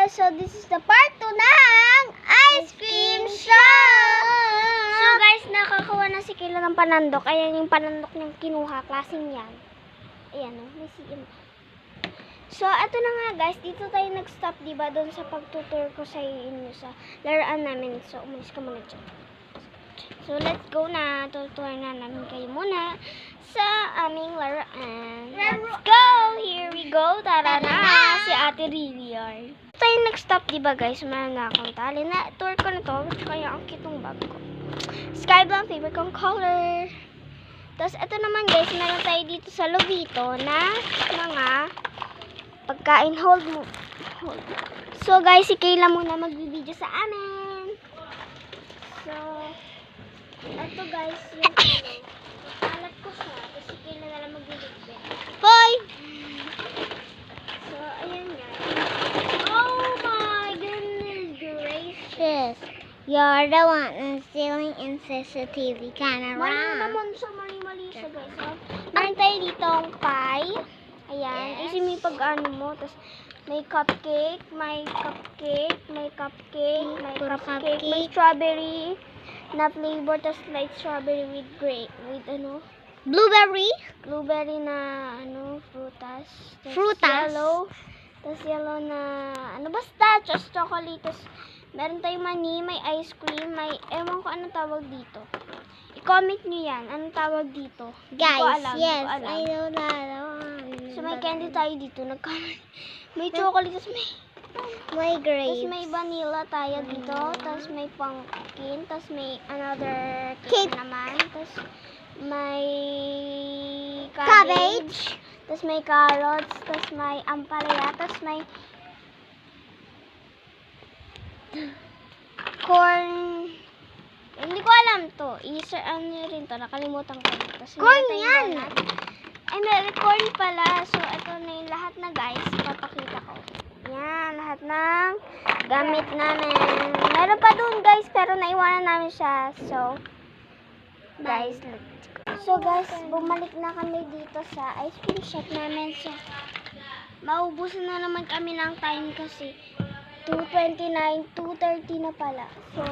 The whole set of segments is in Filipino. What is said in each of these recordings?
So this is the part 2 ng ice cream shop! So guys, nakakuha na si Kayla ng panandok. Ayan yung panandok niyang kinuha. Klaseng yan. Ayan o, may CM. So, ito na nga guys. Dito tayo nag-stop, diba? Doon sa pagtutur ko sa inyo sa laruan namin. So, umalis ka muna dyan. So, let's go na. Tuturuan na namin kayo muna sa aming laruan. Let's go! Here we go. Tara na! Si Ate Liliar. Tayo nag-stop, diba guys? Meron na akong tali na. Tour ko na to. Kaya ang kitong bag ko. Sky blue, favorite kong color. Tapos, ito naman guys. Meron tayo dito sa Lobito na mga pagkain. Hold mo. So guys, si Kayla muna magbibideo sa amin. So, ito guys, yung alat ko siya. Tapos si Kayla na lang magbibideo. Boy! So, ayan nga. Oh my goodness gracious. You're the one stealing in CCTV camera. Mali naman siya. Mali siya guys. So, meron tayo dito ang pie. Ayan. Yes. Kasi may pag-ano mo. Tapos, may cupcake, may strawberry na flavor, tapos light strawberry with ano? Blueberry? Blueberry na frutas. Tas Frutas? Tapos yellow na basta, just chocolate. Tapos meron tayong mani, may ice cream, may ewan ko anong tawag dito. I-comment nyo yan, anong tawag dito. Guys, Hindi yes, ko alam. I know that. So may candy tayo dito, may chocolate, tapos My Tapos grapes. may vanilla tayo dito. Tapos may pumpkin. Tapos may another cake naman. Tapos may cabbage. Tapos may carrots. Tapos may ampalaya. Tapos may corn. Hindi ko alam to. Ano rin to. Nakalimutan ko. Tapos Corn meron tayong yan! donut. Ay, may corn pala. So, ito na yung lahat na guys. Papakita ko. Yan, lahat ng gamit namin. Meron pa dun guys, pero naiwanan namin siya. So, guys, let's go. So guys, bumalik na kami dito sa ice cream shop namin. So, maubusan na naman kami ng time kasi 2:29, 2:30 na pala. So,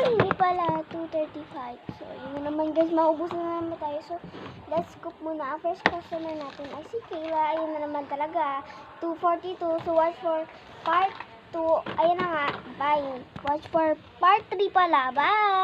hindi pala, 2:35. So, yun na naman guys, maubusan na naman tayo. So, let's scoop muna. Ang first customer natin ay si Kayla. Ayun na naman talaga, 2:42. So, watch for part 2. Ayun na nga, bye. Watch for part 3 pala. Bye!